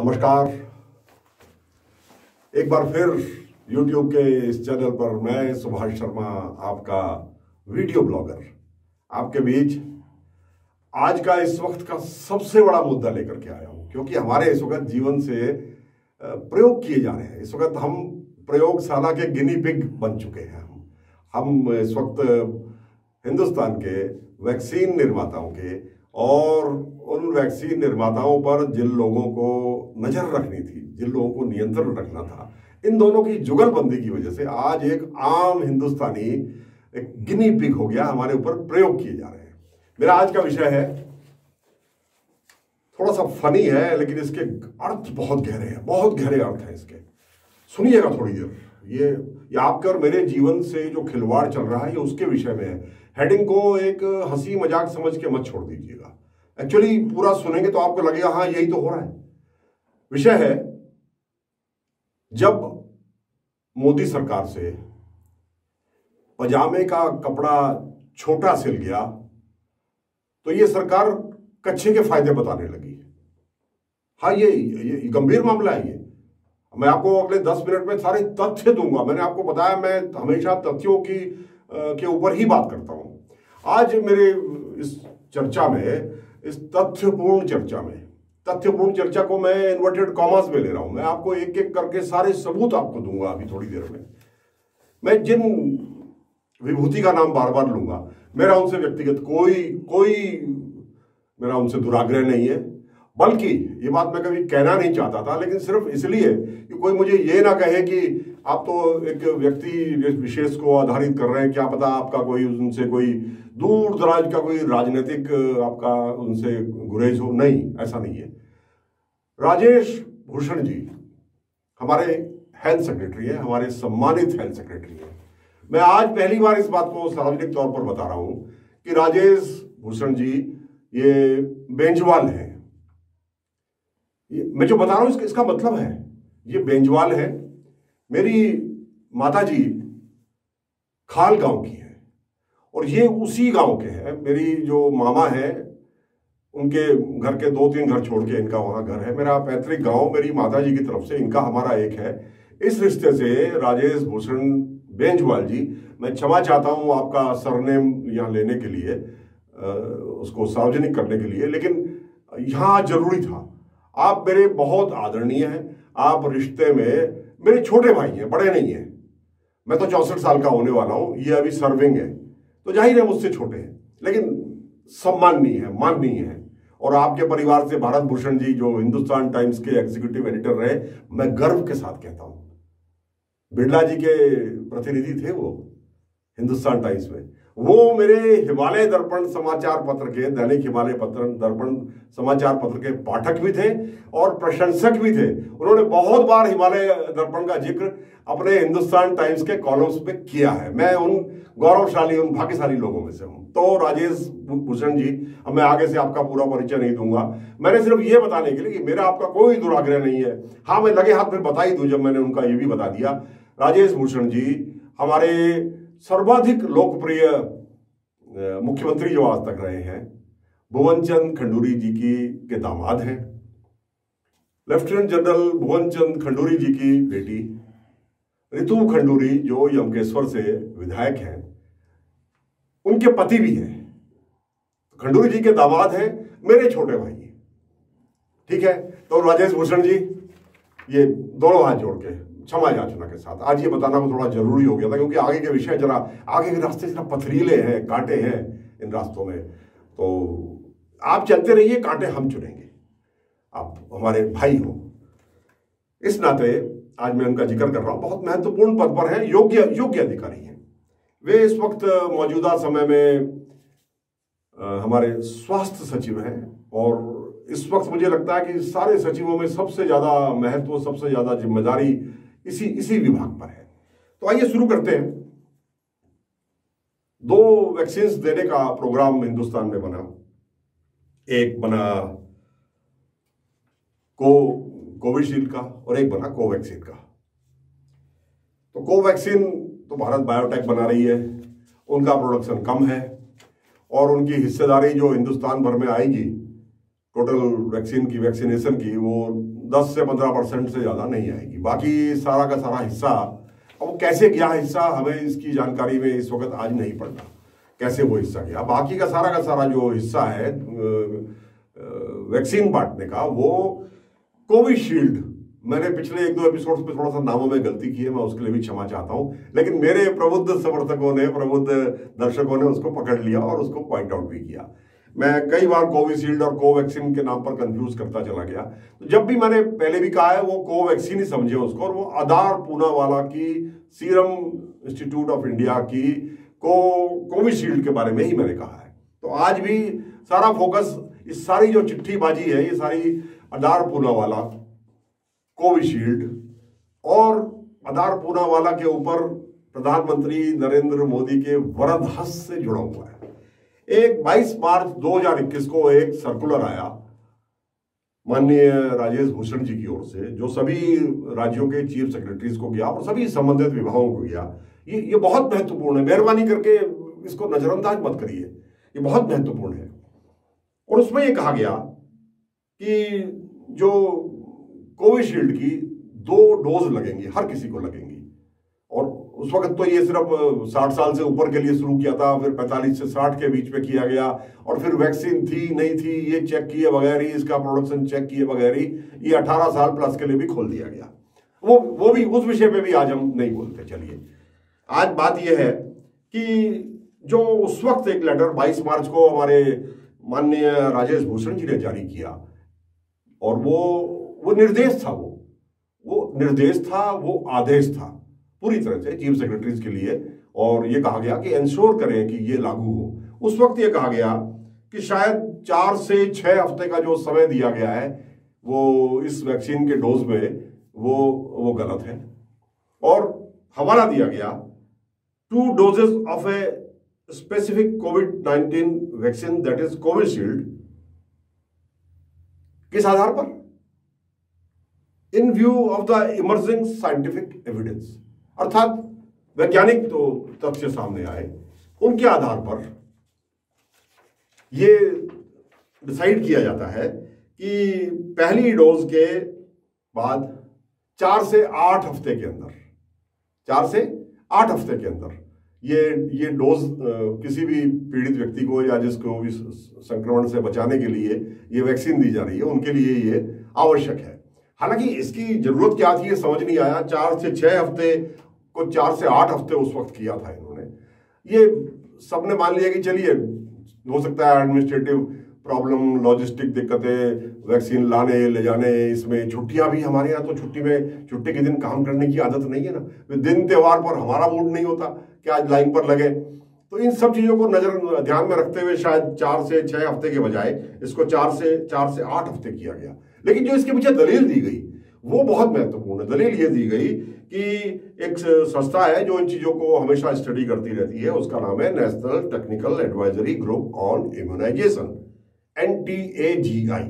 नमस्कार। एक बार फिर YouTube के इस चैनल पर मैं सुभाष शर्मा, आपका वीडियो ब्लॉगर, आपके बीच आज का इस वक्त का सबसे बड़ा मुद्दा लेकर के आया हूं, क्योंकि हमारे इस वक्त जीवन से प्रयोग किए जा रहे हैं। इस वक्त हम प्रयोगशाला के गिनी पिग बन चुके हैं। हम इस वक्त हिंदुस्तान के वैक्सीन निर्माताओं के और उन वैक्सीन निर्माताओं पर जिन लोगों को नजर रखनी थी, जिन लोगों को नियंत्रण रखना था, इन दोनों की जुगलबंदी की वजह से आज एक आम हिंदुस्तानी एक गिनी पिग हो गया, हमारे ऊपर प्रयोग किए जा रहे हैं। मेरा आज का विषय है, थोड़ा सा फनी है लेकिन इसके अर्थ बहुत गहरे हैं, बहुत गहरे अर्थ हैं इसके। सुनिएगा थोड़ी देर। ये आपके और मेरे जीवन से जो खिलवाड़ चल रहा है ये उसके विषय में है। हेडिंग को एक हंसी मजाक समझ के मत छोड़ दीजिएगा। एक्चुअली पूरा सुनेंगे तो आपको लगेगा हाँ यही तो हो रहा है। विषय है, जब मोदी सरकार से पजामे का कपड़ा छोटा सिल गया तो ये सरकार कच्छे के फायदे बताने लगी। हाँ, ये गंभीर मामला है। ये मैं आपको अगले 10 मिनट में सारे तथ्य दूंगा। मैंने आपको बताया मैं हमेशा तथ्यों के ऊपर ही बात करता हूं। आज मेरे इस चर्चा में, इस तथ्यपूर्ण चर्चा को मैं इन्वर्टेड कॉमास में ले रहा हूं। मैं आपको एक एक करके सारे सबूत आपको दूंगा अभी थोड़ी देर में। मैं जिन विभूति का नाम बार बार लूंगा, मेरा उनसे व्यक्तिगत कोई मेरा उनसे दुराग्रह नहीं है, बल्कि ये बात मैं कभी कहना नहीं चाहता था, लेकिन सिर्फ इसलिए कि कोई मुझे ये ना कहे कि आप तो एक व्यक्ति विशेष को आधारित कर रहे हैं, क्या पता आपका कोई उनसे कोई दूर दराज का कोई राजनीतिक आपका उनसे गुरेज हो। नहीं, ऐसा नहीं है। राजेश भूषण जी हमारे हेल्थ सेक्रेटरी है, हमारे सम्मानित हेल्थ सेक्रेटरी है। मैं आज पहली बार इस बात को सार्वजनिक तौर पर बता रहा हूं कि राजेश भूषण जी ये बेंजवाल है। मैं जो बता रहा हूं इसका मतलब है ये बेंजवाल है। मेरी माता जी खाल गांव की है और ये उसी गांव के हैं। मेरी जो मामा है उनके घर के 2-3 घर छोड़ के इनका वहां घर है। मेरा पैतृक गांव मेरी माता जी की तरफ से, इनका हमारा एक है। इस रिश्ते से राजेश भूषण बेंजवाल जी, मैं क्षमा चाहता हूं आपका सरनेम यहां लेने के लिए, उसको सार्वजनिक करने के लिए, लेकिन यहां जरूरी था। आप मेरे बहुत आदरणीय हैं। आप रिश्ते में मेरे छोटे भाई हैं, बड़े नहीं हैं। मैं तो 64 साल का होने वाला हूं, ये अभी सर्विंग है, तो जाहिर है मुझसे छोटे हैं, लेकिन सम्माननीय है, माननीय है। और आपके परिवार से भारत भूषण जी जो हिंदुस्तान टाइम्स के एग्जीक्यूटिव एडिटर रहे, मैं गर्व के साथ कहता हूं, बिरला जी के प्रतिनिधि थे वो हिंदुस्तान टाइम्स में। वो मेरे हिमालय दर्पण समाचार पत्र के, दैनिक हिमालय दर्पण समाचार पत्र के पाठक भी थे और प्रशंसक भी थे। उन्होंने बहुत बार हिमालय दर्पण का जिक्र अपने हिंदुस्तान टाइम्स के कॉलम्स पे किया है। मैं उन गौरवशाली, उन भाग्यशाली लोगों में से हूं। तो राजेश भूषण जी, अब मैं आगे से आपका पूरा परिचय नहीं दूंगा। मैंने सिर्फ ये बताने के लिए कि मेरा आपका कोई दुराग्रह नहीं है। हाँ, मैं लगे हाथ में बता ही दूं जब मैंने उनका ये भी बता दिया। राजेश भूषण जी हमारे सर्वाधिक लोकप्रिय मुख्यमंत्री जो आज तक रहे हैं, भुवन चंद खंडूरी जी के दामाद हैं। लेफ्टिनेंट जनरल भुवन चंद खंडूरी जी की बेटी रितु खंडूरी जो यमकेश्वर से विधायक हैं, उनके पति भी हैं। खंडूरी जी के दामाद हैं, मेरे छोटे भाई हैं। ठीक है, तो राजेश भूषण जी, ये दोनों हाथ जोड़ के क्षमा याचना के साथ आज ये बताना को थोड़ा जरूरी हो गया था, क्योंकि आगे के विषय जरा, आगे के रास्ते जरा पथरीले हैं, कांटे हैं इन रास्तों में। तो आप चलते रहिए, कांटे हम चुनेंगे। आप हमारे भाई हो, इस नाते आज मैं उनका जिक्र कर रहा हूं। बहुत महत्वपूर्ण पद पर हैं, योग्य अधिकारी हैं वे। इस वक्त मौजूदा समय में हमारे स्वास्थ्य सचिव हैं और इस वक्त मुझे लगता है कि सारे सचिवों में सबसे ज्यादा महत्व, सबसे ज्यादा जिम्मेदारी इसी विभाग पर है। तो आइए शुरू करते हैं। 2 वैक्सीन देने का प्रोग्राम हिंदुस्तान में बना। एक बना कोविशील्ड का और एक बना कोवैक्सीन का। तो कोवैक्सीन तो भारत बायोटेक बना रही है, उनका प्रोडक्शन कम है और उनकी हिस्सेदारी जो हिंदुस्तान भर में आएगी टोटल वैक्सीन की वैक्सीनेशन की वो 10 से 15% से ज़्यादा नहीं आएगी। बाकी सारा का सारा हिस्सा, अब वो कैसे गया हिस्सा हमें इसकी जानकारी में इस वक्त आज नहीं पड़ता कैसे वो हिस्सा गया। बाकी का सारा जो हिस्सा है वैक्सीन बांटने का, वो कोविशील्ड, मैंने पिछले 1-2 एपिसोड्स पे थोड़ा सा नामों में गलती की है, मैं उसके लिए भी क्षमा चाहता हूं, लेकिन मेरे प्रबुद्ध समर्थकों ने, प्रबुद्ध दर्शकों ने उसको पकड़ लिया और उसको पॉइंट आउट भी किया। मैं कई बार कोविशील्ड और कोवैक्सीन के नाम पर कंफ्यूज करता चला गया। तो जब भी मैंने पहले भी कहा है, वो कोवैक्सीन ही समझे उसको, और वो आधार पूनावाला की सीरम इंस्टीट्यूट ऑफ इंडिया की कोविशील्ड के बारे में ही मैंने कहा है। तो आज भी सारा फोकस, इस सारी जो चिट्ठीबाजी है, ये सारी आधार पूनावाला, कोविशील्ड और आधार पूनावाला के ऊपर प्रधानमंत्री नरेंद्र मोदी के वरद हस्त से जुड़ा हुआ है। एक 22 मार्च 2021 को एक सर्कुलर आया माननीय राजेश भूषण जी की ओर से, जो सभी राज्यों के चीफ सेक्रेटरीज को गया और सभी संबंधित विभागों को गया। ये बहुत महत्वपूर्ण है, मेहरबानी करके इसको नजरअंदाज मत करिए, ये बहुत महत्वपूर्ण है। और उसमें ये कहा गया कि जो कोविशील्ड की 2 डोज लगेंगी, हर किसी को लगेंगी। और उस वक्त तो ये सिर्फ 60 साल से ऊपर के लिए शुरू किया था, फिर 45 से 60 के बीच में किया गया, और फिर वैक्सीन थी नहीं थी ये चेक किए बगैर ही, इसका प्रोडक्शन चेक किए बगैर ही ये 18 साल प्लस के लिए भी खोल दिया गया। वो भी, उस विषय पे भी आज हम नहीं बोलते। चलिए, आज बात यह है कि जो उस वक्त एक लेटर 22 मार्च को हमारे माननीय राजेश भूषण जी ने जारी किया, और वो निर्देश था, वो निर्देश था, वो आदेश था पूरी तरह से चीफ सेक्रेटरीज के लिए। और ये कहा गया कि इंश्योर करें कि ये लागू हो। उस वक्त ये कहा गया कि शायद 4 से 6 हफ्ते का जो समय दिया गया है वो इस वैक्सीन के डोज में वो गलत है। और हवाला दिया गया 2 doses of a specific covid vaccine that is Covishield. किस आधार पर? इन view of the emerging scientific evidence, अर्थात वैज्ञानिक तो तथ्य सामने आए, उनके आधार पर यह डिसाइड किया जाता है कि पहली डोज के बाद 4 से 8 हफ्ते के अंदर, 4 से 8 हफ्ते के अंदर ये डोज किसी भी पीड़ित व्यक्ति को या जिसको भी संक्रमण से बचाने के लिए ये वैक्सीन दी जा रही है, उनके लिए ये आवश्यक है। हालांकि इसकी जरूरत क्या थी ये समझ नहीं आया। 4 से 6 हफ्ते को 4 से 8 हफ्ते उस वक्त किया था इन्होंने। ये सबने मान लिया कि चलिए, हो सकता है एडमिनिस्ट्रेटिव प्रॉब्लम, लॉजिस्टिक दिक्कतें, वैक्सीन लाने ले जाने, इसमें छुट्टियां भी, हमारे यहाँ तो छुट्टी के दिन काम करने की आदत नहीं है ना, दिन त्योहार पर हमारा मूड नहीं होता कि आज लाइन पर लगे। तो इन सब चीजों को ध्यान में रखते हुए शायद 4 से 6 हफ्ते के बजाय इसको 4 से 8 हफ्ते किया गया। लेकिन जो इसके पीछे दलील दी गई वो बहुत महत्वपूर्ण है। दलील ये दी गई कि एक संस्था है जो इन चीजों को हमेशा स्टडी करती रहती है, उसका नाम है national technical advisory group on immunisation, NTAGI।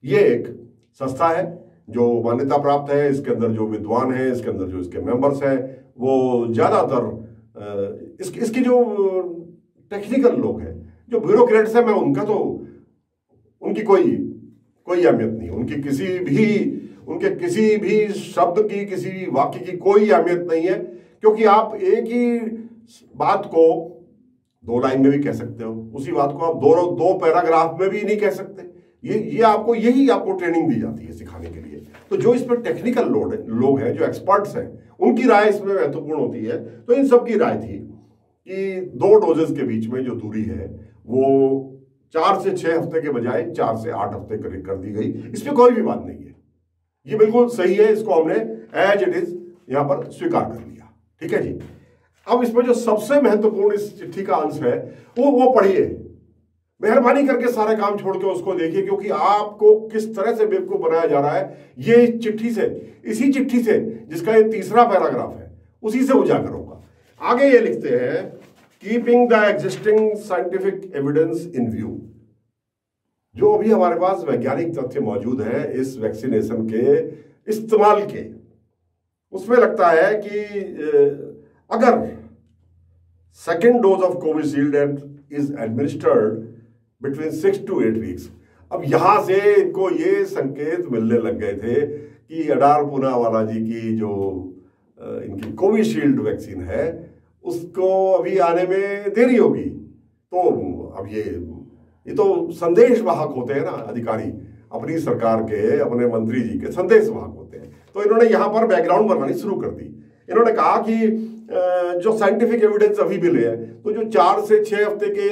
ये एक संस्था है जो मान्यता प्राप्त है। इसके अंदर जो विद्वान है, इसके अंदर जो इसके मेंबर्स हैं, वो ज्यादातर इसके जो टेक्निकल लोग हैं, जो ब्यूरोक्रेट्स हैं, मैं उनका तो उनकी कोई अहमियत नहीं, उनके किसी भी शब्द की, किसी भी वाक्य की कोई अहमियत नहीं है, क्योंकि आप एक ही बात को 2 लाइन में भी कह सकते हो, उसी बात को आप दो पैराग्राफ में भी नहीं कह सकते। ये आपको ट्रेनिंग दी जाती है सिखाने के लिए। तो जो इस पर टेक्निकल लोग हैं, जो एक्सपर्ट्स हैं, उनकी राय इसमें महत्वपूर्ण होती है। तो इन सब की राय थी कि 2 डोजेस के बीच में जो दूरी है वो 4 से 6 हफ्ते के बजाय 4 से 8 हफ्ते करीब कर दी गई। इसमें कोई भी बात नहीं है, ये बिल्कुल सही है। इसको हमने एज इट इज यहां पर स्वीकार कर लिया। ठीक है जी। अब इसमें जो सबसे महत्वपूर्ण इस चिट्ठी का अंश है वो पढ़िए, मेहरबानी करके सारे काम छोड़ के उसको देखिए, क्योंकि आपको किस तरह से बेवकूफ बनाया जा रहा है ये चिट्ठी से, इसी चिट्ठी से जिसका ये 3रा पैराग्राफ है, उसी से उजागर होगा। आगे ये लिखते हैं, keeping the existing scientific evidence in view. जो अभी हमारे पास वैज्ञानिक तथ्य मौजूद है इस वैक्सीनेशन के इस्तेमाल के, उसमें लगता है कि अगर second dose of Covishield is administered between 6 to 8 weeks, अब यहां से इनको ये संकेत मिलने लग गए थे कि अडार पूनावाला जी की जो इनकी कोविशील्ड वैक्सीन है उसको अभी आने में देरी होगी। तो अब ये तो संदेश वाहक होते हैं ना अधिकारी, अपनी सरकार के, अपने मंत्री जी के संदेश वाहक होते हैं। तो इन्होंने यहां पर बैकग्राउंड बनानी शुरू कर दी। इन्होंने कहा कि जो साइंटिफिक एविडेंस अभी मिले हैं तो जो 4 से 6 हफ्ते के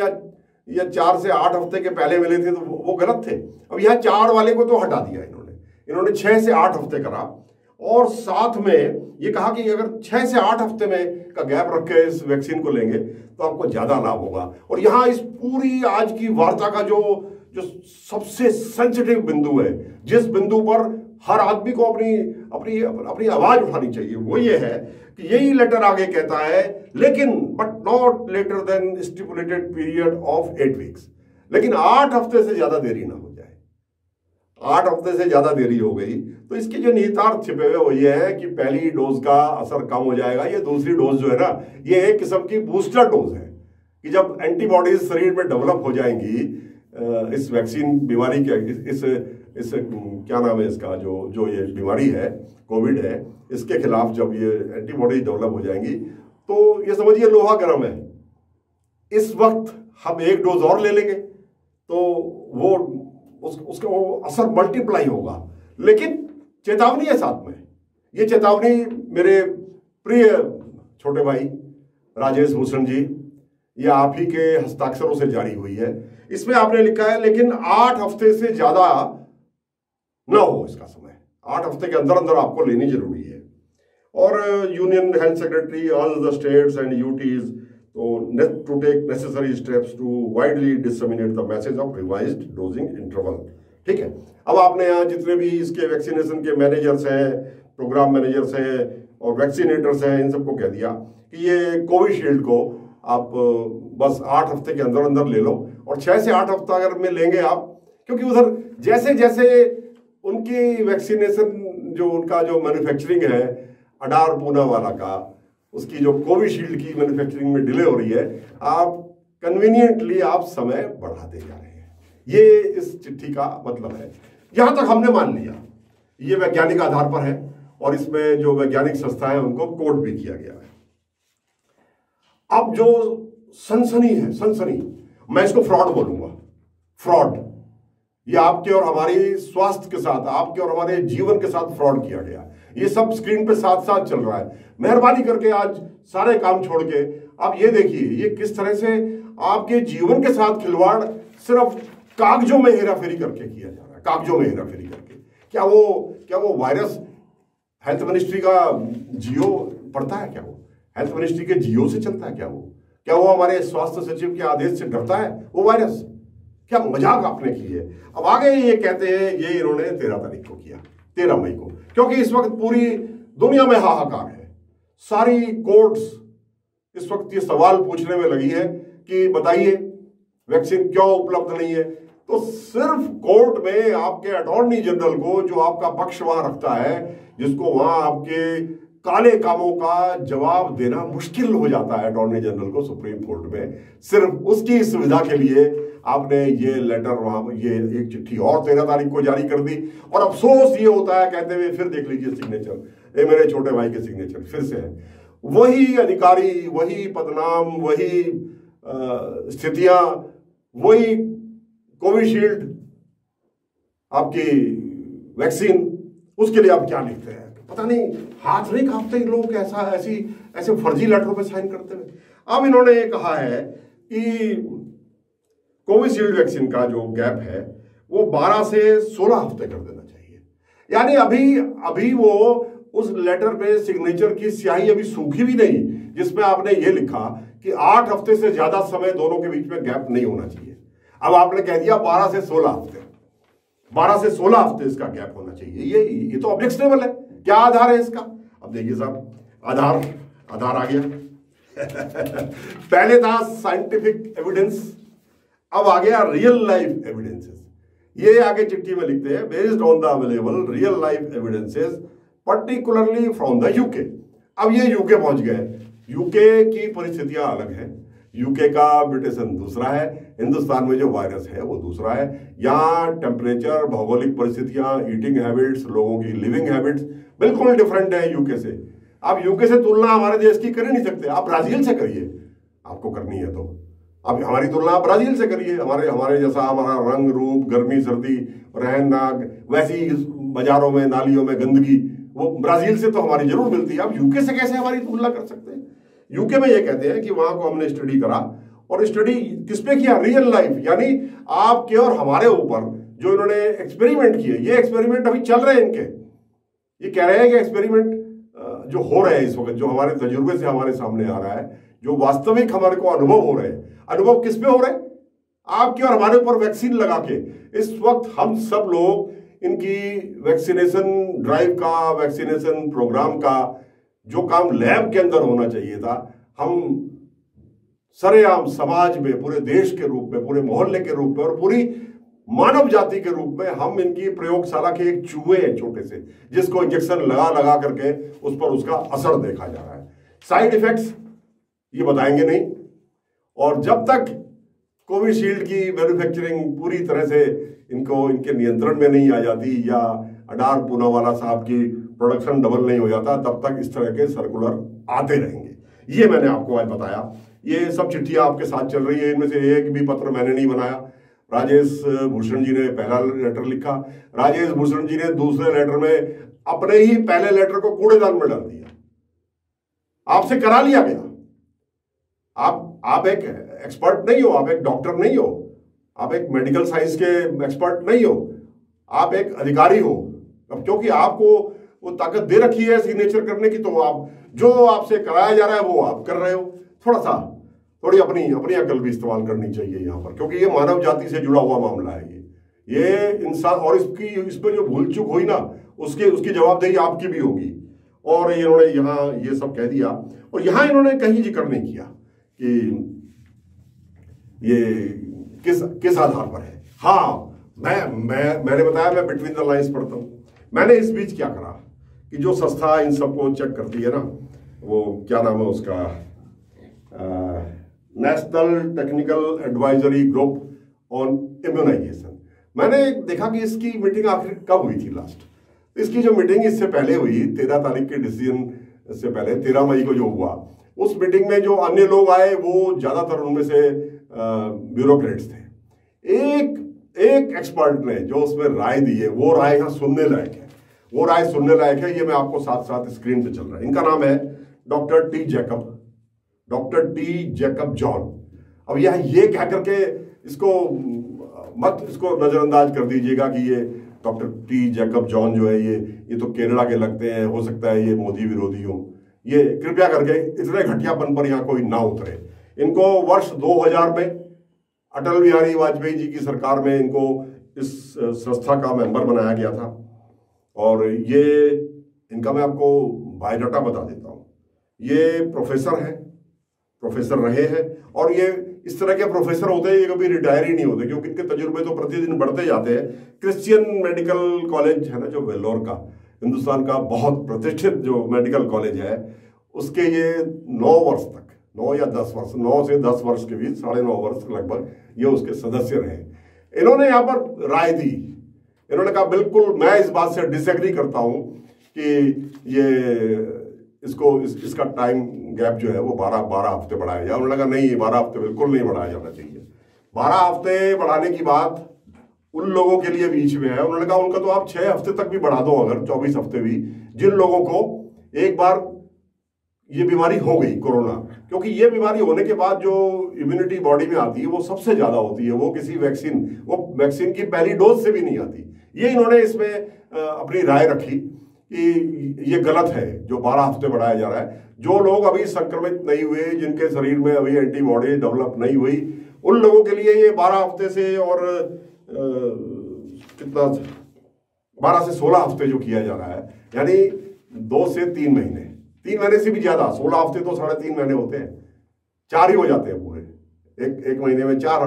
या 4 से 8 हफ्ते के पहले मिले थे तो वो गलत थे। अब यहाँ 4 वाले को तो हटा दिया इन्होंने 6 से 8 हफ्ते करा, और साथ में ये कहा कि अगर 6 से 8 हफ्ते में का गैप रख के इस वैक्सीन को लेंगे तो आपको ज्यादा लाभ होगा। और यहाँ इस पूरी आज की वार्ता का जो सबसे सेंसिटिव बिंदु है, जिस बिंदु पर हर आदमी को अपनी अपनी अपनी आवाज उठानी चाहिए, वो ये है कि यही लेटर आगे कहता है लेकिन but not later than stipulated period of 8 weeks. लेकिन 8 हफ्ते से ज्यादा देरी ना हो जाए। 8 हफ्ते से ज्यादा देरी हो गई तो इसके जो निहितार्थ छिपे हुए वो ये है कि पहली डोज का असर कम हो जाएगा। ये दूसरी डोज जो है ना, ये एक किस्म की बूस्टर डोज है कि जब एंटीबॉडीज शरीर में डेवलप हो जाएंगी इस वैक्सीन बीमारी के इस क्या नाम है इसका, जो ये बीमारी है कोविड है, इसके खिलाफ जब ये एंटीबॉडीज डेवलप हो जाएंगी तो ये समझिए लोहा गर्म है। इस वक्त हम एक डोज और ले लेंगे तो वो उसका वो असर मल्टीप्लाई होगा। लेकिन चेतावनी है साथ में, ये चेतावनी मेरे प्रिय छोटे भाई राजेश भूषण जी, ये आप ही के हस्ताक्षरों से जारी हुई है। इसमें आपने लिखा है लेकिन 8 हफ्ते से ज्यादा ना हो इसका समय, 8 हफ्ते के अंदर अंदर आपको लेनी जरूरी है। और union health secretary all the states and UTs to take necessary steps to widely disseminate the message of revised dosing interval। ठीक है, अब आपने यहाँ जितने भी इसके वैक्सीनेशन के मैनेजर्स हैं, प्रोग्राम मैनेजर्स हैं और वैक्सीनेटर्स हैं, इन सबको कह दिया कि ये कोविशील्ड को आप बस 8 हफ्ते के अंदर अंदर ले लो। और 6 से 8 हफ्ता अगर में लेंगे आप, क्योंकि उधर जैसे जैसे उनकी वैक्सीनेशन जो उनका जो मैन्युफैक्चरिंग है अडार पूनावाला का, उसकी जो कोविशील्ड की मैन्युफैक्चरिंग में डिले हो रही है, आप कन्वीनियंटली आप समय बढ़ाते जा रहे हैं। ये इस चिट्ठी का मतलब है। यहां तक हमने मान लिया, ये वैज्ञानिक आधार पर है और इसमें जो वैज्ञानिक संस्थाएं हैं उनको कोट भी किया गया है। अब जो सनसनी है, सनसनी, मैं इसको फ्रॉड बोलूंगा। फ्रॉड, ये आपके और हमारी स्वास्थ्य के साथ, आपके और हमारे जीवन के साथ फ्रॉड किया गया। ये सब स्क्रीन पे साथ साथ चल रहा है। मेहरबानी करके आज सारे काम छोड़ के आप ये देखिए ये किस तरह से आपके जीवन के साथ खिलवाड़ सिर्फ कागजों में हेराफेरी करके किया जा रहा है, कागजों में हेराफेरी करके। क्या वो वायरस हेल्थ मिनिस्ट्री का जियो पढ़ता है? क्या वो हेल्थ मिनिस्ट्री के जियो से चलता है? क्या वो हमारे स्वास्थ्य सचिव के आदेश से डरता है वो वायरस? क्या मजाक आपने की है। अब आगे ये कहते हैं ये इन्होंने 13 तारीख को किया, 13 मई को, क्योंकि इस वक्त पूरी दुनिया में हाहाकार है। सारी कोर्ट्स इस वक्त ये सवाल पूछने में लगी है कि बताइए वैक्सीन क्यों उपलब्ध नहीं है। तो सिर्फ कोर्ट में आपके अटॉर्नी जनरल को, जो आपका पक्ष वहां रखता है, जिसको वहां आपके काले कामों का जवाब देना मुश्किल हो जाता है अटॉर्नी जनरल को सुप्रीम कोर्ट में, सिर्फ उसकी सुविधा के लिए आपने ये लेटर वहां, ये एक चिट्ठी और 13 तारीख को जारी कर दी। और अफसोस ये होता है कहते हुए, फिर देख लीजिए सिग्नेचर, ये मेरे छोटे भाई के सिग्नेचर फिर से है। वही अधिकारी, वही पदनाम, वही स्थितियां, वही कोविशील्ड आपकी वैक्सीन, उसके लिए आप क्या लिखते हैं पता नहीं, हाथ नहीं कांपते लोग ऐसे फर्जी लेटरों पे साइन करते हुए। अब इन्होंने ये कहा है कि कोविशील्ड वैक्सीन का जो गैप है वो 12 से 16 हफ्ते कर देना चाहिए। यानी अभी वो उस लेटर पे सिग्नेचर की स्याही अभी सूखी भी नहीं, जिसमें आपने ये लिखा कि 8 हफ्ते से ज्यादा समय दोनों के बीच में गैप नहीं होना चाहिए। अब आपने कह दिया 12 से 16 हफ्ते, 12 से 16 हफ्ते इसका गैप होना चाहिए। ये तो ऑब्जेक्शनेबल है। क्या आधार है इसका? अब देखिए साहब, आधार आ गया पहले था साइंटिफिक एविडेंस, अब आ गया रियल लाइफ एविडेंसेस। ये आगे चिट्ठी में लिखते हैं based on the available real life evidences particularly from the UK. अब ये यूके पहुंच गए। यूके की परिस्थितियां अलग हैं, यूके का म्यूटेशन दूसरा है, हिंदुस्तान में जो वायरस है वो दूसरा है। यहाँ टेम्परेचर, भौगोलिक परिस्थितियां, ईटिंग हैबिट्स, लोगों की लिविंग हैबिट्स बिल्कुल डिफरेंट है यूके से। आप यूके से तुलना हमारे देश की कर ही नहीं सकते। आप ब्राजील से करिए, आपको करनी है तो। अब हमारी तुलना आप ब्राजील से करिए, हमारे जैसा हमारा रंग रूप, गर्मी सर्दी, रहन सहन, वैसी बाजारों में नालियों में गंदगी, वो ब्राजील से तो हमारी जरूर मिलती है। आप यूके से कैसे हमारी तुलना कर सकते हैं? यूके में ये कहते हैं कि वहां को हमने स्टडी करा, और स्टडी किस पे किया? रियल लाइफ, यानी आपके और हमारे ऊपर जो इन्होंने एक्सपेरिमेंट किए, ये एक्सपेरिमेंट अभी चल रहे हैं इनके। ये कह रहे हैं कि एक्सपेरिमेंट जो हो रहे हैं इस वक्त, जो हमारे तजुर्बे से हमारे सामने आ रहा है, जो वास्तविक हमारे को अनुभव हो रहे हैं, अनुभव किस पे हो रहे हैं? आपके और हमारे ऊपर वैक्सीन लगा के। इस वक्त हम सब लोग इनकी वैक्सीनेशन ड्राइव का, वैक्सीनेशन प्रोग्राम का जो काम लैब के अंदर होना चाहिए था, हम सरेआम समाज में, पूरे देश के रूप में, पूरे मोहल्ले के रूप में और पूरी मानव जाति के रूप में हम इनकी प्रयोगशाला के एक चूहे हैं छोटे से, जिसको इंजेक्शन लगा लगा करके उस पर उसका असर देखा जा रहा है। साइड इफेक्ट्स ये बताएंगे नहीं। और जब तक कोविशील्ड की मैन्युफैक्चरिंग पूरी तरह से इनके नियंत्रण में नहीं आ जाती, या अडार पूनावाला साहब की प्रोडक्शन डबल नहीं हो जाता, तब तक इस तरह के सर्कुलर आते रहेंगे। ये मैंने आपको आज बताया। ये सब चिट्ठियां आपके साथ चल रही है, इनमें से एक भी पत्र मैंने नहीं बनाया। राजेश भूषण जी ने पहला लेटर लिखा, राजेश भूषण जी ने दूसरे लेटर में अपने ही पहले लेटर को कूड़ेदान में डाल दिया। आपसे करा लिया गया। आप एक एक्सपर्ट नहीं हो, आप एक डॉक्टर नहीं हो, आप एक मेडिकल साइंस के एक्सपर्ट नहीं हो, आप एक अधिकारी हो। अब क्योंकि आपको वो ताकत दे रखी है सिग्नेचर करने की, तो आप जो आपसे कराया जा रहा है वो आप कर रहे हो। थोड़ी अपनी अकल भी इस्तेमाल करनी चाहिए यहाँ पर, क्योंकि ये मानव जाति से जुड़ा हुआ मामला है। ये इंसान, और इसमें जो भूल चूक हुई ना, उसकी जवाबदेही आपकी भी होगी। और इन्होंने यहाँ ये सब कह दिया, और यहाँ इन्होंने कहीं जिक्र नहीं किया कि ये किस आधार पर है। हाँ, मैंने बताया मैं बिटवीन द लाइन्स पढ़ता हूँ। मैंने इस बीच क्या करा कि जो संस्था इन सबको चेक करती है ना, वो क्या नाम है उसका, national technical advisory group on immunisation, मैंने देखा कि इसकी मीटिंग आखिर कब हुई थी लास्ट। इसकी जो मीटिंग इससे पहले हुई, 13 तारीख के डिसीजन से पहले, 13 मई को जो हुआ, उस मीटिंग में जो अन्य लोग आए वो ज्यादातर उनमें से ब्यूरोक्रेट्स थे। एक एक्सपर्ट ने जो उसमें राय दी है, वो राय यहाँ सुनने लायक है। वो राय सुनने लायक है। ये मैं आपको साथ साथ स्क्रीन पे चल रहा है। इनका नाम है डॉक्टर टी जैकब जॉन। अब यह ये कह करके इसको नजरअंदाज कर दीजिएगा कि ये डॉक्टर टी जैकब जॉन जो है, ये तो केरला के लगते हैं, हो सकता है ये मोदी विरोधी हो। ये कृपया करके इतने घटियापन पर यहाँ कोई ना उतरे। इनको वर्ष 2000 में अटल बिहारी वाजपेयी जी की सरकार में इनको इस संस्था का मेंबर बनाया गया था। और ये इनका मैं आपको बायोडाटा बता देता हूँ। ये प्रोफेसर रहे हैं, और ये इस तरह के प्रोफेसर होते हैं, ये कभी रिटायर ही नहीं होते, क्योंकि इनके तजुर्बे तो प्रतिदिन बढ़ते जाते हैं। क्रिश्चियन मेडिकल कॉलेज है ना, जो वेल्लोर का, हिंदुस्तान का बहुत प्रतिष्ठित जो मेडिकल कॉलेज है, उसके ये 9 वर्ष तक, 9 या 10 वर्ष, 9 से 10 वर्ष के बीच, 9.5 वर्ष लगभग ये उसके सदस्य रहे। इन्होंने यहाँ पर राय दी। इन्होंने कहा बिल्कुल मैं इस बात से डिसएग्री करता हूं कि ये इसका टाइम गैप जो है वो 12 हफ्ते बढ़ाया जाए। उन्होंने कहा नहीं, 12 हफ्ते बिल्कुल नहीं बढ़ाया जाना चाहिए। 12 हफ्ते बढ़ाने की बात उन लोगों के लिए बीच में है। उन्होंने कहा उनका तो आप 6 हफ्ते तक भी बढ़ा दो, अगर 24 हफ्ते भी, जिन लोगों को एक बार ये बीमारी हो गई कोरोना, क्योंकि ये बीमारी होने के बाद जो इम्यूनिटी बॉडी में आती है वो सबसे ज्यादा होती है, वो किसी वैक्सीन की पहली डोज से भी नहीं आती। ये इन्होंने इसमें अपनी राय रखी कि ये गलत है जो 12 हफ्ते बढ़ाया जा रहा है। जो लोग अभी संक्रमित नहीं हुए, जिनके शरीर में अभी एंटीबॉडी डेवलप नहीं हुई, उन लोगों के लिए ये 12 हफ्ते से और 12 से 16 हफ्ते जो किया जा रहा है, यानी 2 से 3 महीने, 3 महीने से भी ज्यादा। 16 हफ्ते तो 3.5 महीने होते हैं, 4 ही हो जाते हैं पूरे। एक महीने में 4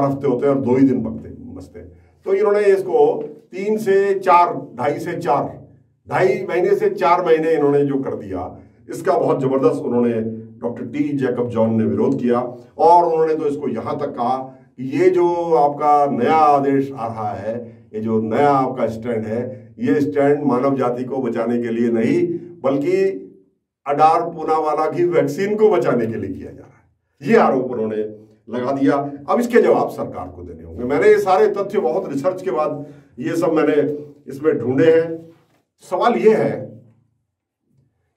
हफ्ते होते हैं और 2 ही दिन बचते हैं। तो इन्होंने इसको 3 से 4, 2.5 महीने से 4 महीने इन्होंने जो कर दिया, इसका बहुत जबरदस्त उन्होंने डॉक्टर टी जैकब जॉन ने विरोध किया। और उन्होंने तो इसको यहां तक कहा ये जो आपका नया आदेश आ रहा है, ये जो नया आपका स्टैंड है, ये स्टैंड मानव जाति को बचाने के लिए नहीं बल्कि अडार पूनावाला की वैक्सीन को बचाने के लिए किया जा रहा है। ये आरोप उन्होंने लगा दिया। अब इसके जवाब सरकार को देने होंगे। मैंने ये सारे तथ्य बहुत रिसर्च के बाद ये सब मैंने इसमें ढूंढे हैं। सवाल ये है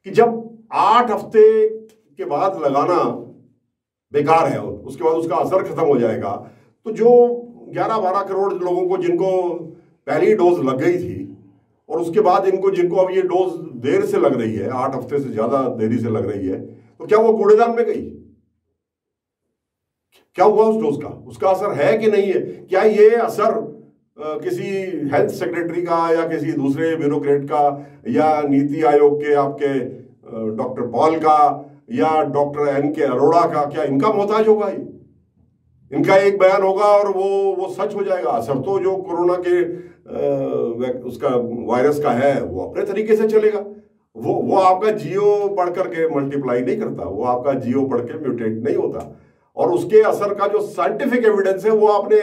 कि जब 8 हफ्ते के बाद लगाना बेकार है, उसके बाद उसका असर खत्म हो जाएगा, तो जो 11-12 करोड़ लोगों को जिनको पहली डोज लग गई थी और उसके बाद जिनको अब ये डोज देर से लग रही है, 8 हफ्ते से ज्यादा देरी से लग रही है, तो क्या वो कूड़ेदान में गई? क्या हुआ उस डोज का? उसका असर है कि नहीं है? क्या ये असर किसी हेल्थ सेक्रेटरी का या किसी दूसरे ब्यूरोक्रेट का या नीति आयोग के आपके डॉक्टर पॉल का या डॉक्टर एन.के. अरोड़ा का, क्या इनका मोहताज होगा? इनका एक बयान होगा और वो सच हो जाएगा? असर तो जो कोरोना के उसका वायरस का है वो अपने तरीके से चलेगा। वो आपका जियो पढ़ करके मल्टीप्लाई नहीं करता, वो आपका जियो पढ़ के म्यूटेट नहीं होता। और उसके असर का जो साइंटिफिक एविडेंस है वो आपने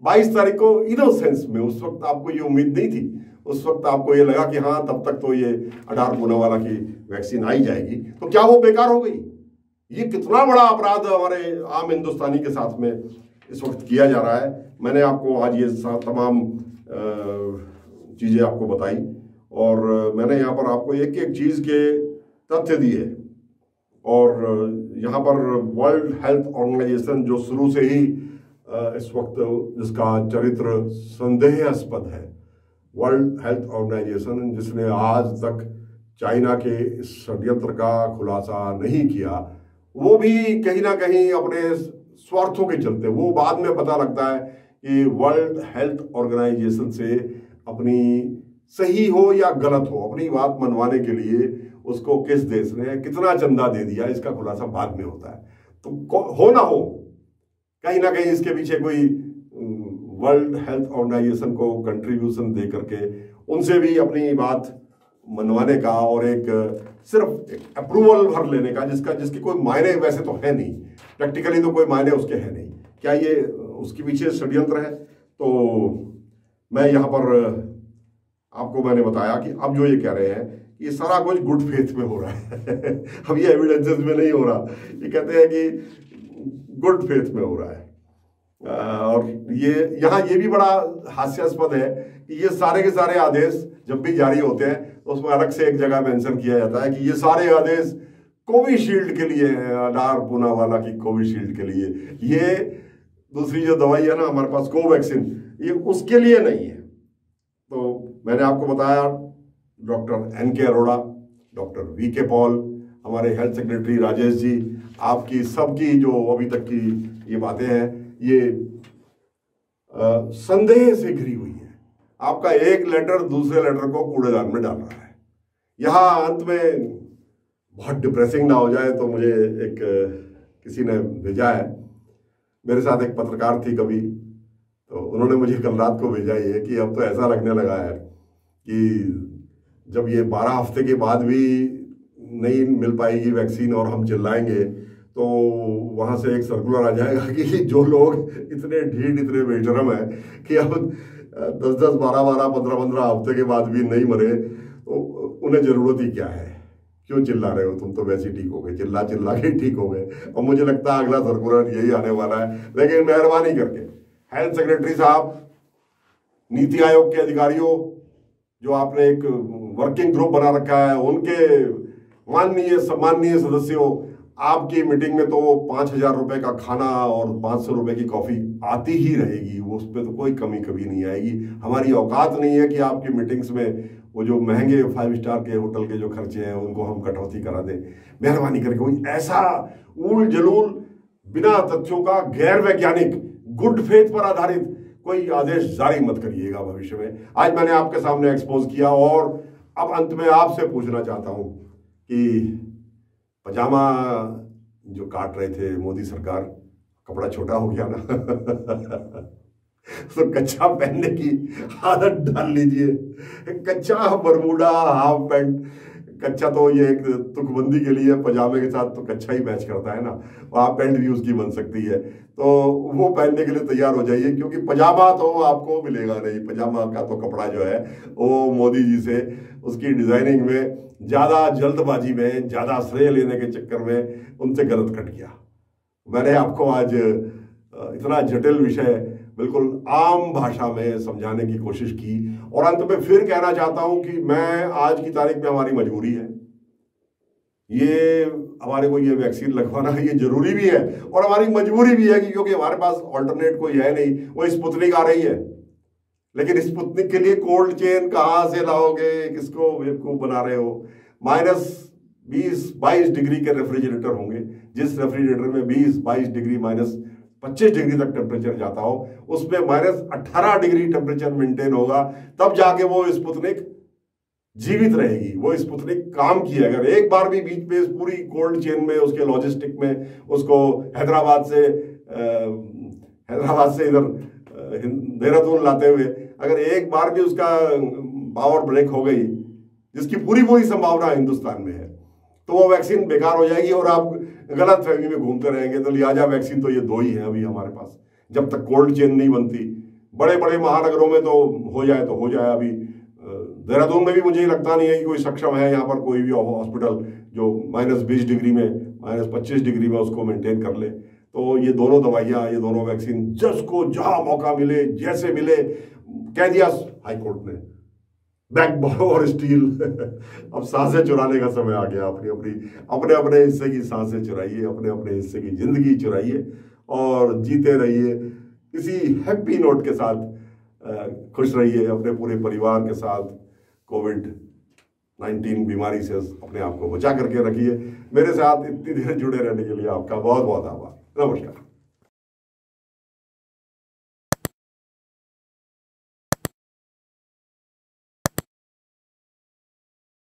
22 तारीख को इनोसेंस में, उस वक्त आपको ये उम्मीद नहीं थी, उस वक्त आपको ये लगा कि हाँ तब तक तो ये अडार पूनावाला की वैक्सीन आई जाएगी, तो क्या वो बेकार हो गई? ये कितना बड़ा अपराध हमारे आम हिंदुस्तानी के साथ में इस वक्त किया जा रहा है। मैंने आपको आज ये तमाम चीजें आपको बताई और मैंने यहाँ पर आपको एक एक चीज के तथ्य दिए। और यहाँ पर वर्ल्ड हेल्थ ऑर्गेनाइजेशन जो शुरू से ही इस वक्त जिसका चरित्र संदेहास्पद है, वर्ल्ड हेल्थ ऑर्गेनाइजेशन जिसने आज तक चाइना के इस षड्यंत्र का खुलासा नहीं किया, वो भी कहीं ना कहीं अपने स्वार्थों के चलते, वो बाद में पता लगता है कि वर्ल्ड हेल्थ ऑर्गेनाइजेशन से अपनी सही हो या गलत हो, अपनी बात मनवाने के लिए उसको किस देश ने कितना चंदा दे दिया, इसका खुलासा बाद में होता है। तो हो ना हो, कहीं ना कहीं इसके पीछे कोई वर्ल्ड हेल्थ ऑर्गेनाइजेशन को कंट्रीब्यूशन दे करके उनसे भी अपनी बात मनवाने का और एक सिर्फ अप्रूवल भर लेने का, जिसके कोई मायने वैसे तो है नहीं, प्रैक्टिकली तो कोई मायने उसके है नहीं, क्या ये उसके पीछे षड्यंत्र है? तो मैं यहाँ पर आपको मैंने बताया कि अब जो ये कह रहे हैं ये सारा कुछ गुड फेथ में हो रहा है अब ये एविडेंसेस में नहीं हो रहा, ये कहते हैं कि गुड फेथ में हो रहा है। और ये यहाँ ये भी बड़ा हास्यास्पद है कि ये सारे के सारे आदेश जब भी जारी होते हैं तो उसमें अलग से एक जगह मेंशन किया जाता है कि ये सारे आदेश कोविशील्ड के लिए है, अडार पूनावाला की कोविशील्ड के लिए। ये दूसरी जो दवाई है ना हमारे पास कोवैक्सीन, ये उसके लिए नहीं है। तो मैंने आपको बताया doctor NK. Arora, doctor VK. Paul, हमारे हेल्थ सेक्रेटरी राजेश जी, आपकी सबकी जो अभी तक की ये बातें हैं ये संदेह से घिरी हुई है। आपका एक लेटर दूसरे लेटर को कूड़ेदान में डाल रहा है। यहाँ अंत में बहुत डिप्रेसिंग ना हो जाए तो मुझे एक किसी ने भेजा है, मेरे साथ एक पत्रकार थी कभी, तो उन्होंने मुझे कल रात को भेजा ये कि अब तो ऐसा लगने लगा है कि जब ये 12 हफ्ते के बाद भी नहीं मिल पाएगी वैक्सीन और हम चिल्लाएंगे तो वहाँ से एक सर्कुलर आ जाएगा कि जो लोग इतने ढीठ, इतने बेशरम है कि अब 10-10, 12-12, 15-15 हफ्ते के बाद भी नहीं मरे तो उन्हें ज़रूरत ही क्या है? क्यों चिल्ला रहे हो? तुम तो वैसे ही ठीक हो गए, चिल्ला चिल्ला के ठीक हो गए। और मुझे लगता है अगला सर्कुलर यही आने वाला है। लेकिन मेहरबानी करके हेल्थ सेक्रेटरी साहब, नीति आयोग के अधिकारियों, जो आपने एक वर्किंग ग्रुप बना रखा है, उनके माननीय सम्माननीय सदस्यों, आपकी मीटिंग में तो 5,000 रुपए का खाना और 500 रुपए की कॉफी आती ही रहेगी, वो उस पर तो कोई कमी कभी नहीं आएगी। हमारी औकात नहीं है कि आपकी मीटिंग्स में वो जो महंगे 5 स्टार के होटल के जो खर्चे हैं उनको हम कटौती करा दें। मेहरबानी करके कोई ऐसा ऊल जलूल बिना तथ्यों का गैर वैज्ञानिक गुड फेथ पर आधारित कोई आदेश जारी मत करिएगा भविष्य में। आज मैंने आपके सामने एक्सपोज किया और अब अंत में आपसे पूछना चाहता हूं कि पजामा जो काट रहे थे मोदी सरकार, कपड़ा छोटा हो गया ना तो कच्चा पहनने की आदत डाल लीजिए। कच्चा बरमूडा, हाफ पैंट, कच्चा तो ये एक तुकबंदी के लिए पजामे के साथ तो कच्चा ही मैच करता है ना, वहाँ पैंट भी उसकी बन सकती है, तो वो पहनने के लिए तैयार हो जाइए, क्योंकि पजामा तो आपको मिलेगा नहीं। पजामा का तो कपड़ा जो है वो मोदी जी से उसकी डिजाइनिंग में ज़्यादा जल्दबाजी में, ज़्यादा श्रेय लेने के चक्कर में उनसे गलत कट गया। मैंने आपको आज इतना जटिल विषय बिल्कुल आम भाषा में समझाने की कोशिश की, और अंत में फिर कहना चाहता हूं कि मैं आज की तारीख में हमारी मजबूरी है, ये हमारे को ये वैक्सीन लगवाना ये जरूरी भी है और हमारी मजबूरी भी है कि क्योंकि हमारे पास ऑल्टरनेट कोई है नहीं। वो स्पुतनिक आ रही है, लेकिन स्पुतनिक के लिए कोल्ड चेन कहाँ से लाओगे, किसको बेवकूफ बना रहे हो। -20-22 डिग्री के रेफ्रिजरेटर होंगे, जिस रेफ्रिजरेटर में 20-22 डिग्री -25 डिग्री तक टेम्परेचर जाता हो, उसमें -18 डिग्री टेम्परेचर मेंटेन होगा, तब जाके वो स्पुतनिक जीवित रहेगी, वो स्पुतनिक काम की है। अगर एक बार भी बीच में इस पूरी कोल्ड चेन में, उसके लॉजिस्टिक में, उसको हैदराबाद से इधर देहरादून लाते हुए अगर एक बार भी उसका पावर ब्रेक हो गई, जिसकी पूरी पूरी संभावना हिंदुस्तान में है, तो वो वैक्सीन बेकार हो जाएगी और आप गलत फहमी में घूमते रहेंगे। तो लिहाजा वैक्सीन तो ये 2 ही है अभी हमारे पास, जब तक कोल्ड चेन नहीं बनती। बड़े बड़े महानगरों में तो हो जाए। अभी देहरादून में भी मुझे लगता नहीं है कि कोई सक्षम है यहाँ पर कोई भी हॉस्पिटल जो -20 डिग्री में, -25 डिग्री में उसको मेंटेन कर ले। तो ये दोनों दवाइयाँ, ये दोनों वैक्सीन जिसको जहाँ मौका मिले, जैसे मिले, कह दिया हाईकोर्ट ने बैकबोन और स्टील अब सांसें चुराने का समय आ गया। अपने हिस्से की सांसें चुराइए, अपने हिस्से की जिंदगी चुराइए और जीते रहिए किसी हैप्पी नोट के साथ। खुश रहिए अपने पूरे परिवार के साथ। कोविड-19 बीमारी से अपने आप को बचा करके रखिए। मेरे साथ इतनी देर जुड़े रहने के लिए आपका बहुत बहुत आभार। नमस्कार।